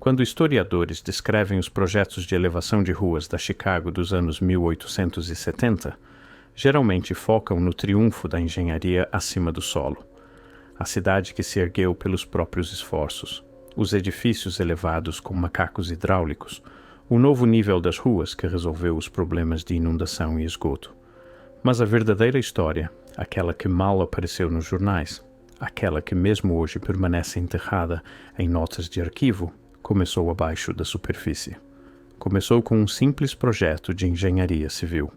Quando historiadores descrevem os projetos de elevação de ruas da Chicago dos anos 1870, geralmente focam no triunfo da engenharia acima do solo. A cidade que se ergueu pelos próprios esforços, os edifícios elevados com macacos hidráulicos, o novo nível das ruas que resolveu os problemas de inundação e esgoto. Mas a verdadeira história, aquela que mal apareceu nos jornais, aquela que mesmo hoje permanece enterrada em notas de arquivo, começou abaixo da superfície. Começou com um simples projeto de engenharia civil.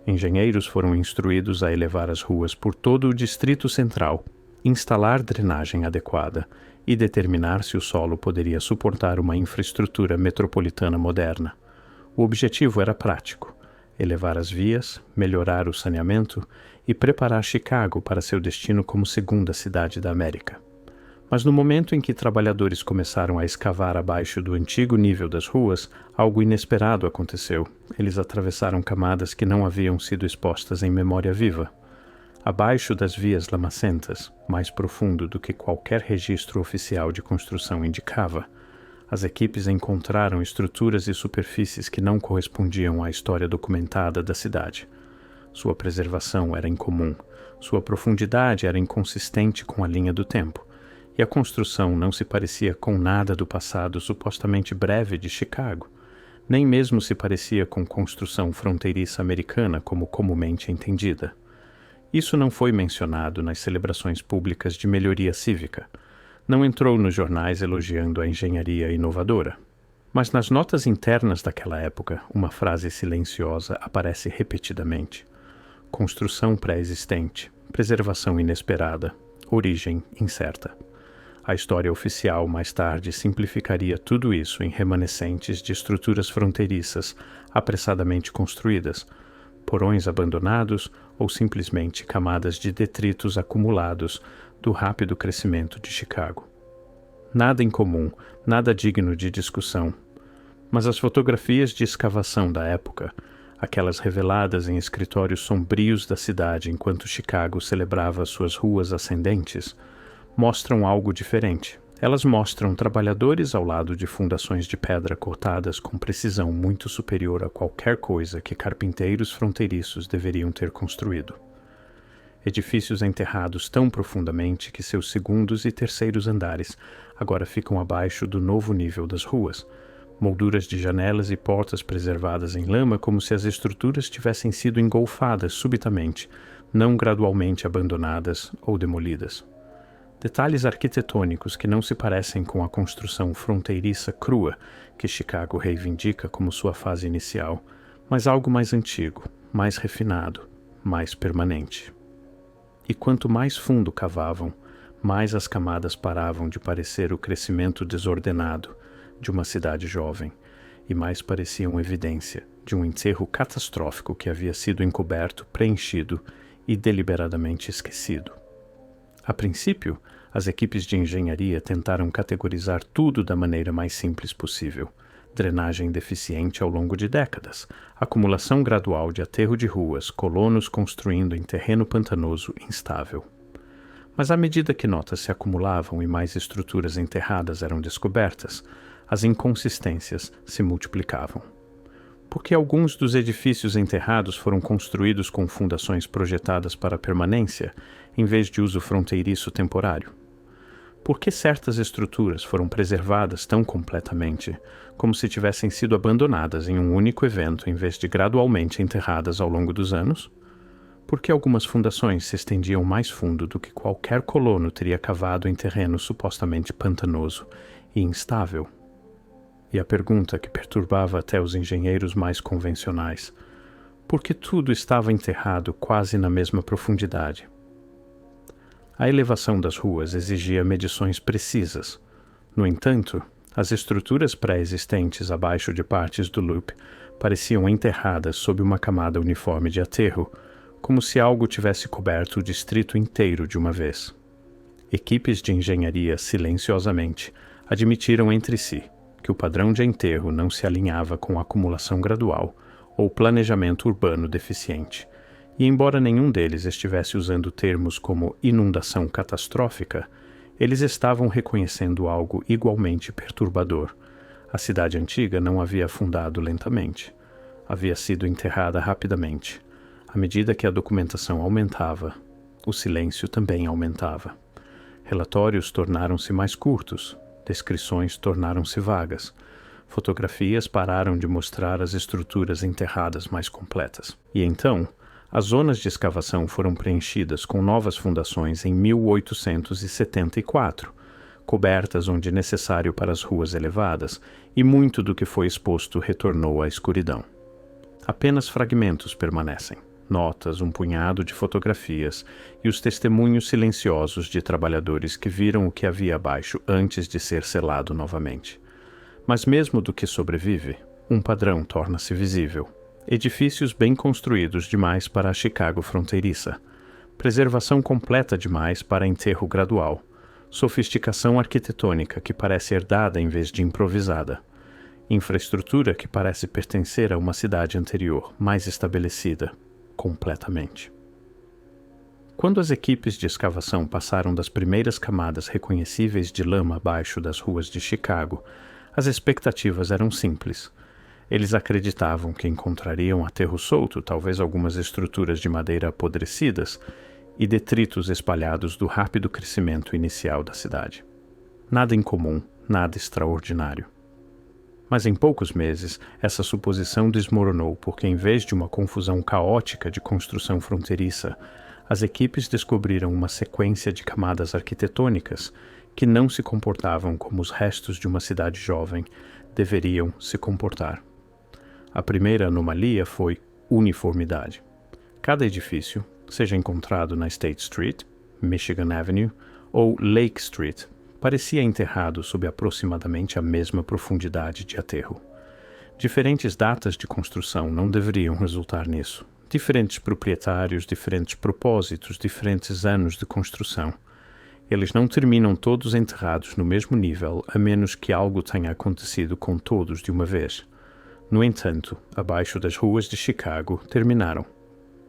Engenheiros foram instruídos a elevar as ruas por todo o Distrito Central, instalar drenagem adequada e determinar se o solo poderia suportar uma infraestrutura metropolitana moderna. O objetivo era prático: elevar as vias, melhorar o saneamento e preparar Chicago para seu destino como segunda cidade da América. Mas no momento em que trabalhadores começaram a escavar abaixo do antigo nível das ruas, algo inesperado aconteceu. Eles atravessaram camadas que não haviam sido expostas em memória viva. Abaixo das vias lamacentas, mais profundo do que qualquer registro oficial de construção indicava, as equipes encontraram estruturas e superfícies que não correspondiam à história documentada da cidade. Sua preservação era incomum, sua profundidade era inconsistente com a linha do tempo, e a construção não se parecia com nada do passado supostamente breve de Chicago, nem mesmo se parecia com construção fronteiriça americana como comumente entendida. Isso não foi mencionado nas celebrações públicas de melhoria cívica, não entrou nos jornais elogiando a engenharia inovadora. Mas nas notas internas daquela época, uma frase silenciosa aparece repetidamente: construção pré-existente, preservação inesperada, origem incerta. A história oficial mais tarde simplificaria tudo isso em remanescentes de estruturas fronteiriças apressadamente construídas, porões abandonados ou simplesmente camadas de detritos acumulados do rápido crescimento de Chicago. Nada incomum, nada digno de discussão. Mas as fotografias de escavação da época, aquelas reveladas em escritórios sombrios da cidade enquanto Chicago celebrava suas ruas ascendentes, mostram algo diferente. Elas mostram trabalhadores ao lado de fundações de pedra cortadas com precisão muito superior a qualquer coisa que carpinteiros fronteiriços deveriam ter construído. Edifícios enterrados tão profundamente que seus segundos e terceiros andares agora ficam abaixo do novo nível das ruas, molduras de janelas e portas preservadas em lama como se as estruturas tivessem sido engolfadas subitamente, não gradualmente abandonadas ou demolidas. Detalhes arquitetônicos que não se parecem com a construção fronteiriça crua que Chicago reivindica como sua fase inicial, mas algo mais antigo, mais refinado, mais permanente. E quanto mais fundo cavavam, mais as camadas paravam de parecer o crescimento desordenado de uma cidade jovem, e mais pareciam evidência de um enterro catastrófico que havia sido encoberto, preenchido e deliberadamente esquecido. A princípio, as equipes de engenharia tentaram categorizar tudo da maneira mais simples possível: drenagem deficiente ao longo de décadas, acumulação gradual de aterro de ruas, colonos construindo em terreno pantanoso instável. Mas à medida que notas se acumulavam e mais estruturas enterradas eram descobertas, as inconsistências se multiplicavam. Porque alguns dos edifícios enterrados foram construídos com fundações projetadas para a permanência, em vez de uso fronteiriço temporário? Por que certas estruturas foram preservadas tão completamente, como se tivessem sido abandonadas em um único evento em vez de gradualmente enterradas ao longo dos anos? Por que algumas fundações se estendiam mais fundo do que qualquer colono teria cavado em terreno supostamente pantanoso e instável? E a pergunta que perturbava até os engenheiros mais convencionais: por que tudo estava enterrado quase na mesma profundidade? A elevação das ruas exigia medições precisas. No entanto, as estruturas pré-existentes abaixo de partes do loop pareciam enterradas sob uma camada uniforme de aterro, como se algo tivesse coberto o distrito inteiro de uma vez. Equipes de engenharia silenciosamente admitiram entre si que o padrão de enterro não se alinhava com a acumulação gradual ou planejamento urbano deficiente, e embora nenhum deles estivesse usando termos como inundação catastrófica, eles estavam reconhecendo algo igualmente perturbador, A cidade antiga não havia afundado lentamente. Havia sido enterrada rapidamente. À medida que a documentação aumentava, o silêncio também aumentava. Relatórios tornaram-se mais curtos, descrições tornaram-se vagas. Fotografias pararam de mostrar as estruturas enterradas mais completas. E então, as zonas de escavação foram preenchidas com novas fundações em 1874, cobertas onde necessário para as ruas elevadas, e muito do que foi exposto retornou à escuridão. Apenas fragmentos permanecem, notas, um punhado de fotografias e os testemunhos silenciosos de trabalhadores que viram o que havia abaixo antes de ser selado novamente. Mas mesmo do que sobrevive, um padrão torna-se visível. Edifícios bem construídos demais para a Chicago fronteiriça. Preservação completa demais para enterro gradual. Sofisticação arquitetônica que parece herdada em vez de improvisada. Infraestrutura que parece pertencer a uma cidade anterior, mais estabelecida, completamente. Quando as equipes de escavação passaram das primeiras camadas reconhecíveis de lama abaixo das ruas de Chicago, as expectativas eram simples. Eles acreditavam que encontrariam aterro solto, talvez algumas estruturas de madeira apodrecidas e detritos espalhados do rápido crescimento inicial da cidade. Nada incomum, nada extraordinário. Mas em poucos meses, essa suposição desmoronou porque, em vez de uma confusão caótica de construção fronteiriça, as equipes descobriram uma sequência de camadas arquitetônicas que não se comportavam como os restos de uma cidade jovem deveriam se comportar. A primeira anomalia foi uniformidade. Cada edifício, seja encontrado na State Street, Michigan Avenue ou Lake Street, parecia enterrado sob aproximadamente a mesma profundidade de aterro. Diferentes datas de construção não deveriam resultar nisso. Diferentes proprietários, diferentes propósitos, diferentes anos de construção. Eles não terminam todos enterrados no mesmo nível, a menos que algo tenha acontecido com todos de uma vez. No entanto, abaixo das ruas de Chicago, terminaram.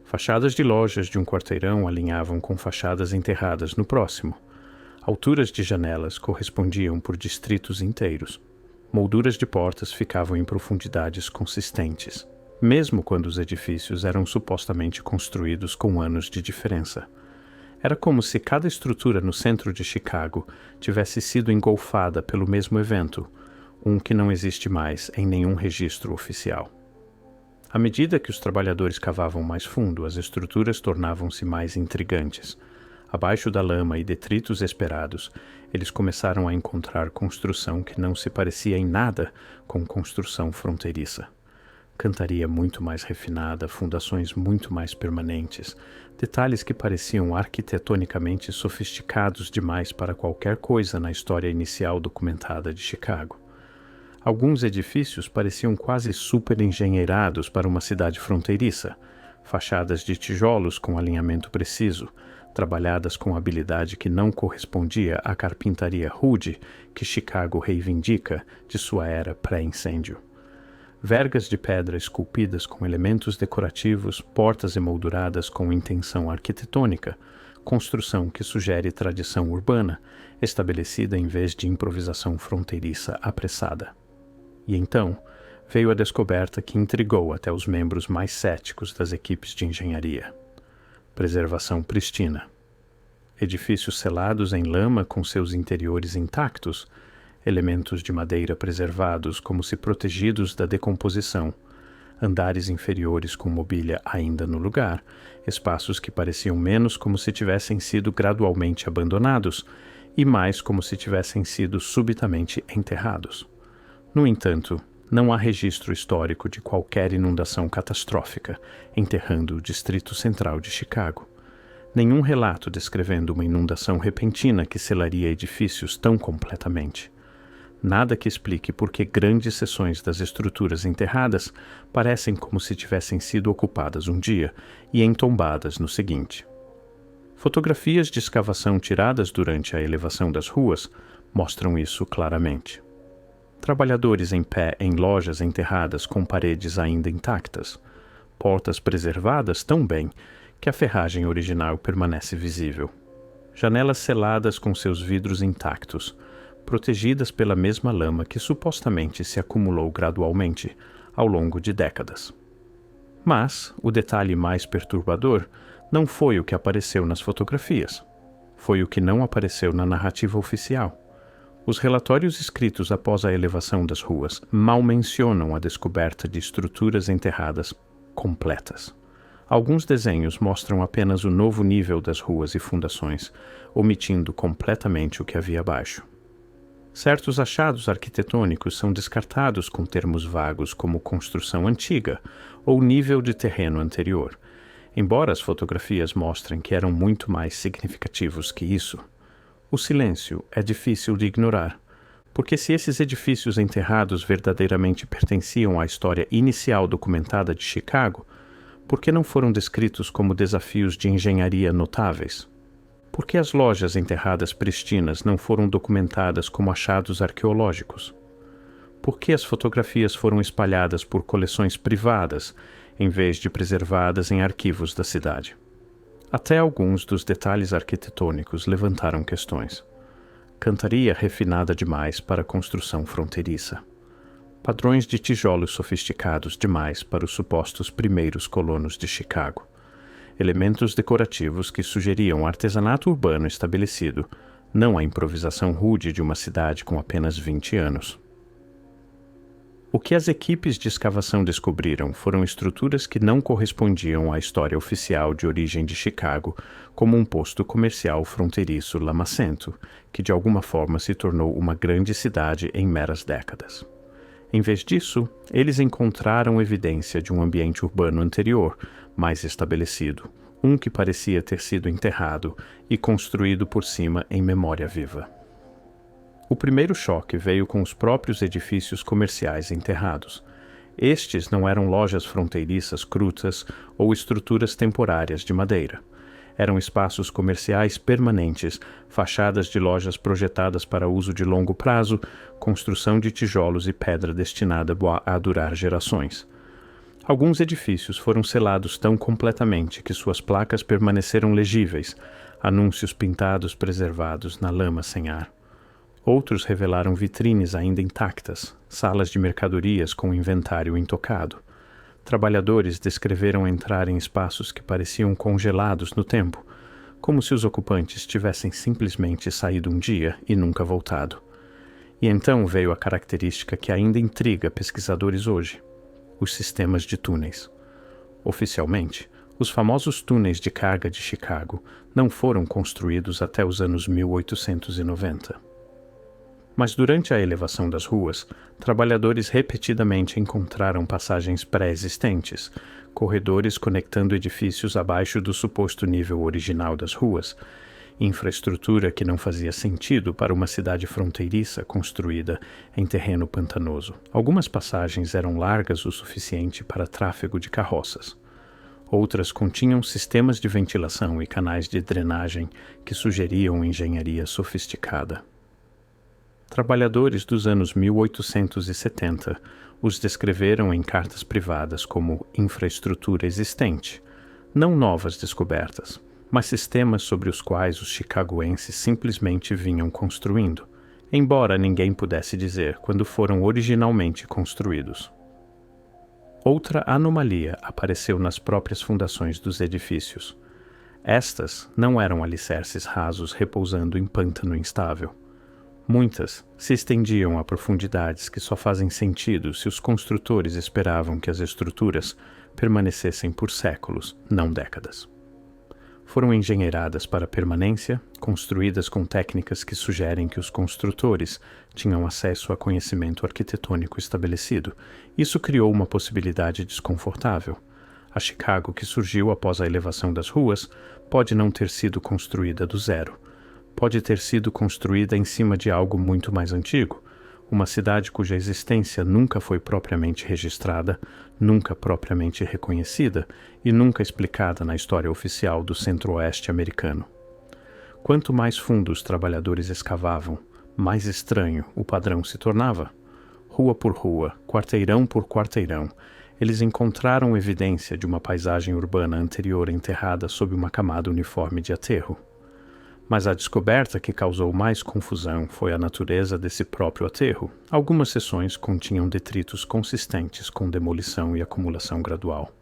Fachadas de lojas de um quarteirão alinhavam com fachadas enterradas no próximo. Alturas de janelas correspondiam por distritos inteiros. Molduras de portas ficavam em profundidades consistentes, mesmo quando os edifícios eram supostamente construídos com anos de diferença. Era como se cada estrutura no centro de Chicago tivesse sido engolfada pelo mesmo evento, um que não existe mais em nenhum registro oficial. À medida que os trabalhadores cavavam mais fundo, as estruturas tornavam-se mais intrigantes. Abaixo da lama e detritos esperados, eles começaram a encontrar construção que não se parecia em nada com construção fronteiriça. Cantaria muito mais refinada, fundações muito mais permanentes, detalhes que pareciam arquitetonicamente sofisticados demais para qualquer coisa na história inicial documentada de Chicago. Alguns edifícios pareciam quase super-engenheirados para uma cidade fronteiriça, fachadas de tijolos com alinhamento preciso, trabalhadas com habilidade que não correspondia à carpintaria rude que Chicago reivindica de sua era pré-incêndio. Vergas de pedra esculpidas com elementos decorativos, portas emolduradas com intenção arquitetônica, construção que sugere tradição urbana, estabelecida em vez de improvisação fronteiriça apressada. E então, veio a descoberta que intrigou até os membros mais céticos das equipes de engenharia. Preservação prístina. Edifícios selados em lama com seus interiores intactos, elementos de madeira preservados como se protegidos da decomposição, andares inferiores com mobília ainda no lugar, espaços que pareciam menos como se tivessem sido gradualmente abandonados e mais como se tivessem sido subitamente enterrados. No entanto, não há registro histórico de qualquer inundação catastrófica enterrando o Distrito Central de Chicago. Nenhum relato descrevendo uma inundação repentina que selaria edifícios tão completamente. Nada que explique por que grandes seções das estruturas enterradas parecem como se tivessem sido ocupadas um dia e entombadas no seguinte. Fotografias de escavação tiradas durante a elevação das ruas mostram isso claramente. Trabalhadores em pé em lojas enterradas com paredes ainda intactas, portas preservadas tão bem que a ferragem original permanece visível, janelas seladas com seus vidros intactos, protegidas pela mesma lama que supostamente se acumulou gradualmente ao longo de décadas. Mas o detalhe mais perturbador não foi o que apareceu nas fotografias. Foi o que não apareceu na narrativa oficial. Os relatórios escritos após a elevação das ruas mal mencionam a descoberta de estruturas enterradas completas. Alguns desenhos mostram apenas o novo nível das ruas e fundações, omitindo completamente o que havia abaixo. Certos achados arquitetônicos são descartados com termos vagos como construção antiga ou nível de terreno anterior, embora as fotografias mostrem que eram muito mais significativos que isso. O silêncio é difícil de ignorar, porque se esses edifícios enterrados verdadeiramente pertenciam à história inicial documentada de Chicago, por que não foram descritos como desafios de engenharia notáveis? Por que as lojas enterradas pristinas não foram documentadas como achados arqueológicos? Por que as fotografias foram espalhadas por coleções privadas, em vez de preservadas em arquivos da cidade? Até alguns dos detalhes arquitetônicos levantaram questões. Cantaria refinada demais para a construção fronteiriça. Padrões de tijolos sofisticados demais para os supostos primeiros colonos de Chicago. Elementos decorativos que sugeriam artesanato urbano estabelecido, não a improvisação rude de uma cidade com apenas 20 anos. O que as equipes de escavação descobriram foram estruturas que não correspondiam à história oficial de origem de Chicago, como um posto comercial fronteiriço lamacento, que de alguma forma se tornou uma grande cidade em meras décadas. Em vez disso, eles encontraram evidência de um ambiente urbano anterior, mais estabelecido, um que parecia ter sido enterrado e construído por cima em memória viva. O primeiro choque veio com os próprios edifícios comerciais enterrados. Estes não eram lojas fronteiriças crutas ou estruturas temporárias de madeira. Eram espaços comerciais permanentes, fachadas de lojas projetadas para uso de longo prazo, construção de tijolos e pedra destinada a durar gerações. Alguns edifícios foram selados tão completamente que suas placas permaneceram legíveis, anúncios pintados preservados na lama sem ar. Outros revelaram vitrines ainda intactas, salas de mercadorias com inventário intocado. Trabalhadores descreveram entrar em espaços que pareciam congelados no tempo, como se os ocupantes tivessem simplesmente saído um dia e nunca voltado. E então veio a característica que ainda intriga pesquisadores hoje: os sistemas de túneis. Oficialmente, os famosos túneis de carga de Chicago não foram construídos até os anos 1890. Mas durante a elevação das ruas, trabalhadores repetidamente encontraram passagens pré-existentes, corredores conectando edifícios abaixo do suposto nível original das ruas, infraestrutura que não fazia sentido para uma cidade fronteiriça construída em terreno pantanoso. Algumas passagens eram largas o suficiente para tráfego de carroças. Outras continham sistemas de ventilação e canais de drenagem que sugeriam engenharia sofisticada. Trabalhadores dos anos 1870 os descreveram em cartas privadas como infraestrutura existente, não novas descobertas, mas sistemas sobre os quais os chicagoenses simplesmente vinham construindo, embora ninguém pudesse dizer quando foram originalmente construídos. Outra anomalia apareceu nas próprias fundações dos edifícios. Estas não eram alicerces rasos repousando em pântano instável. Muitas se estendiam a profundidades que só fazem sentido se os construtores esperavam que as estruturas permanecessem por séculos, não décadas. Foram engenheiradas para permanência, construídas com técnicas que sugerem que os construtores tinham acesso a conhecimento arquitetônico estabelecido. Isso criou uma possibilidade desconfortável. A Chicago que surgiu após a elevação das ruas pode não ter sido construída do zero. Pode ter sido construída em cima de algo muito mais antigo, uma cidade cuja existência nunca foi propriamente registrada, nunca propriamente reconhecida e nunca explicada na história oficial do Centro-Oeste americano. Quanto mais fundo os trabalhadores escavavam, mais estranho o padrão se tornava. Rua por rua, quarteirão por quarteirão, eles encontraram evidência de uma paisagem urbana anterior enterrada sob uma camada uniforme de aterro. Mas a descoberta que causou mais confusão foi a natureza desse próprio aterro. Algumas seções continham detritos consistentes com demolição e acumulação gradual.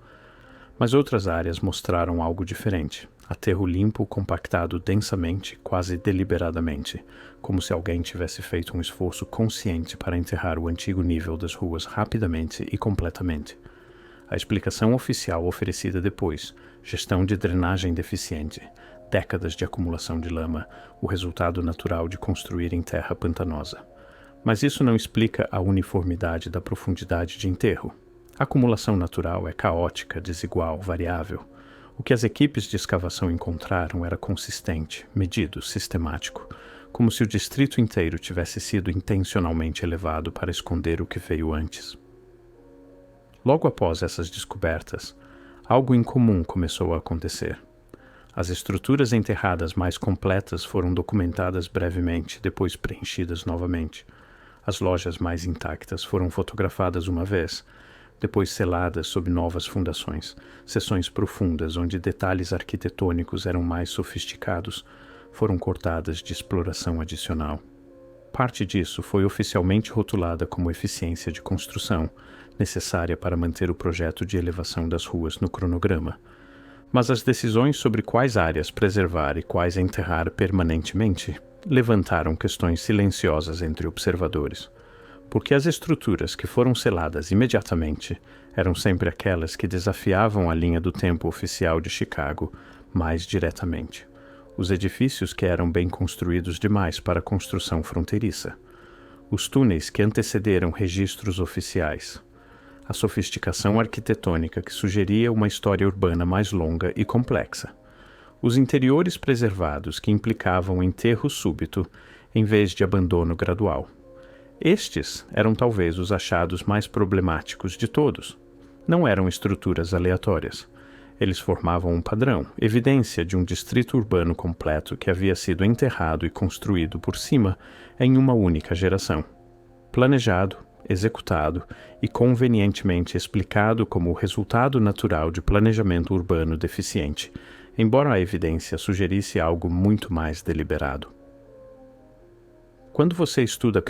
Mas outras áreas mostraram algo diferente. Aterro limpo, compactado densamente, quase deliberadamente, como se alguém tivesse feito um esforço consciente para enterrar o antigo nível das ruas rapidamente e completamente. A explicação oficial oferecida depois, gestão de drenagem deficiente, décadas de acumulação de lama, o resultado natural de construir em terra pantanosa. Mas isso não explica a uniformidade da profundidade de enterro. A acumulação natural é caótica, desigual, variável. O que as equipes de escavação encontraram era consistente, medido, sistemático, como se o distrito inteiro tivesse sido intencionalmente elevado para esconder o que veio antes. Logo após essas descobertas, algo incomum começou a acontecer. As estruturas enterradas mais completas foram documentadas brevemente, depois preenchidas novamente. As lojas mais intactas foram fotografadas uma vez, depois seladas sob novas fundações, seções profundas onde detalhes arquitetônicos eram mais sofisticados, foram cortadas de exploração adicional. Parte disso foi oficialmente rotulada como eficiência de construção, necessária para manter o projeto de elevação das ruas no cronograma. Mas as decisões sobre quais áreas preservar e quais enterrar permanentemente levantaram questões silenciosas entre observadores. Porque as estruturas que foram seladas imediatamente eram sempre aquelas que desafiavam a linha do tempo oficial de Chicago mais diretamente. Os edifícios que eram bem construídos demais para a construção fronteiriça. Os túneis que antecederam registros oficiais. A sofisticação arquitetônica que sugeria uma história urbana mais longa e complexa. Os interiores preservados que implicavam enterro súbito em vez de abandono gradual. Estes eram talvez os achados mais problemáticos de todos. Não eram estruturas aleatórias. Eles formavam um padrão, evidência de um distrito urbano completo que havia sido enterrado e construído por cima em uma única geração. Planejado, executado e convenientemente explicado como o resultado natural de planejamento urbano deficiente, embora a evidência sugerisse algo muito mais deliberado. Quando você estuda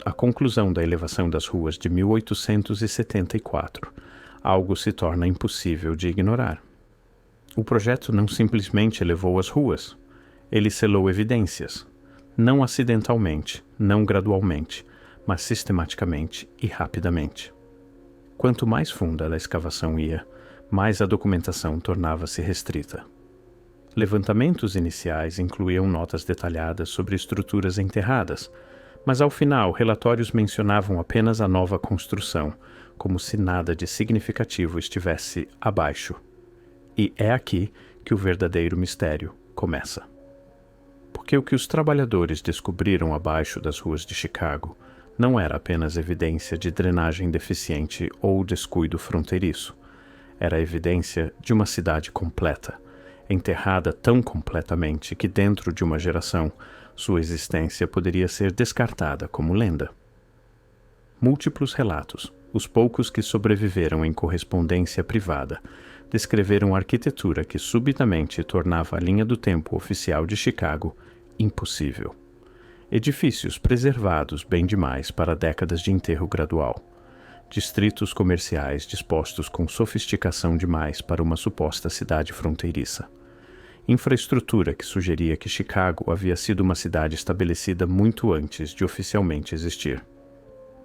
a conclusão da elevação das ruas de 1874, algo se torna impossível de ignorar. O projeto não simplesmente elevou as ruas, ele selou evidências, não acidentalmente, não gradualmente, mas sistematicamente e rapidamente. Quanto mais funda a escavação ia, mais a documentação tornava-se restrita. Levantamentos iniciais incluíam notas detalhadas sobre estruturas enterradas, mas ao final relatórios mencionavam apenas a nova construção, como se nada de significativo estivesse abaixo. E é aqui que o verdadeiro mistério começa. Porque o que os trabalhadores descobriram abaixo das ruas de Chicago não era apenas evidência de drenagem deficiente ou descuido fronteiriço. Era evidência de uma cidade completa, enterrada tão completamente que dentro de uma geração, sua existência poderia ser descartada como lenda. Múltiplos relatos, os poucos que sobreviveram em correspondência privada, descreveram arquitetura que subitamente tornava a linha do tempo oficial de Chicago impossível. Edifícios preservados bem demais para décadas de enterro gradual. Distritos comerciais dispostos com sofisticação demais para uma suposta cidade fronteiriça. Infraestrutura que sugeria que Chicago havia sido uma cidade estabelecida muito antes de oficialmente existir.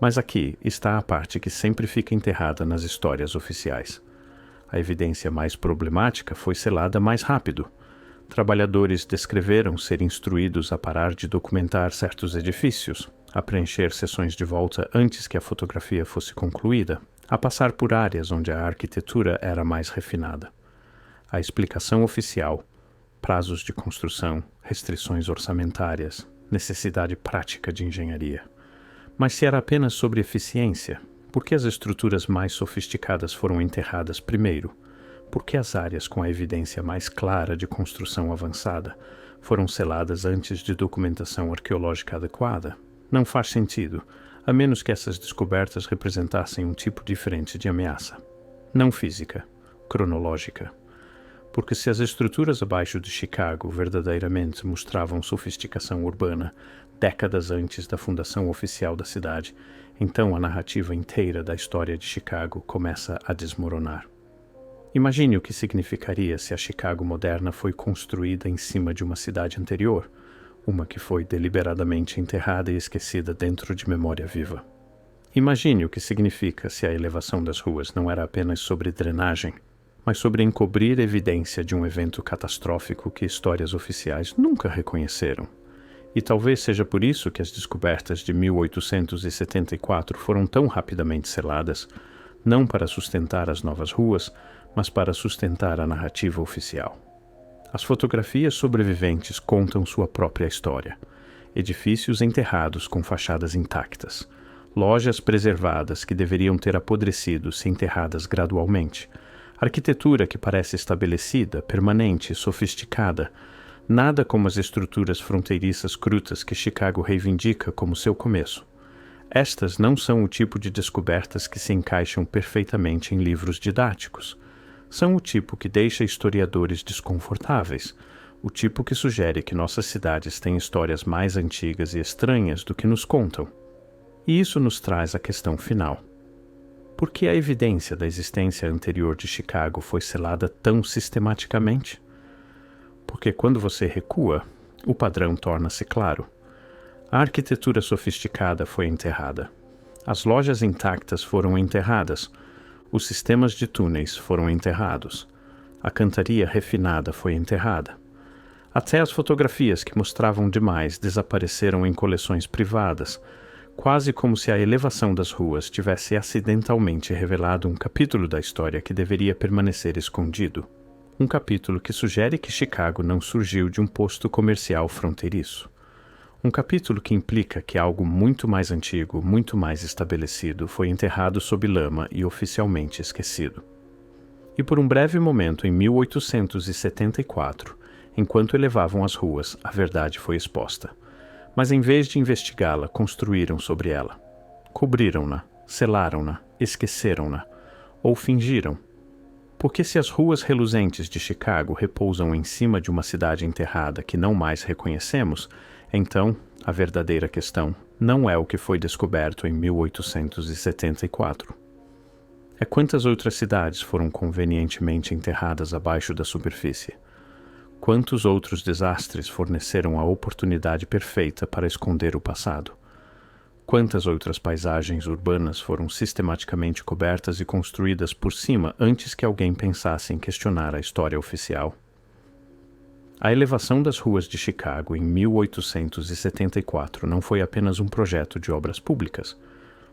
Mas aqui está a parte que sempre fica enterrada nas histórias oficiais. A evidência mais problemática foi selada mais rápido. Trabalhadores descreveram ser instruídos a parar de documentar certos edifícios, a preencher sessões de volta antes que a fotografia fosse concluída, a passar por áreas onde a arquitetura era mais refinada. A explicação oficial, prazos de construção, restrições orçamentárias, necessidade prática de engenharia. Mas se era apenas sobre eficiência, por que as estruturas mais sofisticadas foram enterradas primeiro? Por que as áreas com a evidência mais clara de construção avançada foram seladas antes de documentação arqueológica adequada? Não faz sentido, a menos que essas descobertas representassem um tipo diferente de ameaça. Não física, cronológica. Porque se as estruturas abaixo de Chicago verdadeiramente mostravam sofisticação urbana décadas antes da fundação oficial da cidade, então a narrativa inteira da história de Chicago começa a desmoronar. Imagine o que significaria se a Chicago moderna foi construída em cima de uma cidade anterior, uma que foi deliberadamente enterrada e esquecida dentro de memória viva. Imagine o que significa se a elevação das ruas não era apenas sobre drenagem, mas sobre encobrir evidência de um evento catastrófico que histórias oficiais nunca reconheceram. E talvez seja por isso que as descobertas de 1874 foram tão rapidamente seladas, não para sustentar as novas ruas, mas para sustentar a narrativa oficial. As fotografias sobreviventes contam sua própria história. Edifícios enterrados com fachadas intactas. Lojas preservadas que deveriam ter apodrecido se enterradas gradualmente. Arquitetura que parece estabelecida, permanente, sofisticada. Nada como as estruturas fronteiriças crutas que Chicago reivindica como seu começo. Estas não são o tipo de descobertas que se encaixam perfeitamente em livros didáticos. São o tipo que deixa historiadores desconfortáveis, o tipo que sugere que nossas cidades têm histórias mais antigas e estranhas do que nos contam. E isso nos traz à questão final. Por que a evidência da existência anterior de Chicago foi selada tão sistematicamente? Porque quando você recua, o padrão torna-se claro. A arquitetura sofisticada foi enterrada. As lojas intactas foram enterradas. Os sistemas de túneis foram enterrados. A cantaria refinada foi enterrada. Até as fotografias que mostravam demais desapareceram em coleções privadas, quase como se a elevação das ruas tivesse acidentalmente revelado um capítulo da história que deveria permanecer escondido. Um capítulo que sugere que Chicago não surgiu de um posto comercial fronteiriço. Um capítulo que implica que algo muito mais antigo, muito mais estabelecido, foi enterrado sob lama e oficialmente esquecido. E por um breve momento, em 1874, enquanto elevavam as ruas, a verdade foi exposta. Mas em vez de investigá-la, construíram sobre ela. Cobriram-na, selaram-na, esqueceram-na, ou fingiram. Porque se as ruas reluzentes de Chicago repousam em cima de uma cidade enterrada que não mais reconhecemos, então, a verdadeira questão não é o que foi descoberto em 1874. É quantas outras cidades foram convenientemente enterradas abaixo da superfície. Quantos outros desastres forneceram a oportunidade perfeita para esconder o passado? Quantas outras paisagens urbanas foram sistematicamente cobertas e construídas por cima antes que alguém pensasse em questionar a história oficial? A elevação das ruas de Chicago em 1874 não foi apenas um projeto de obras públicas.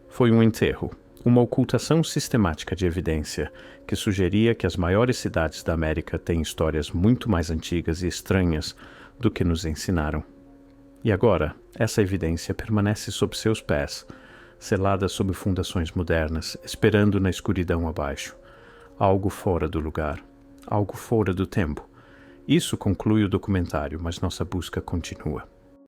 Foi um enterro, uma ocultação sistemática de evidência que sugeria que as maiores cidades da América têm histórias muito mais antigas e estranhas do que nos ensinaram. E agora, essa evidência permanece sob seus pés, selada sob fundações modernas, esperando na escuridão abaixo. Algo fora do lugar, algo fora do tempo. Isso conclui o documentário, mas nossa busca continua.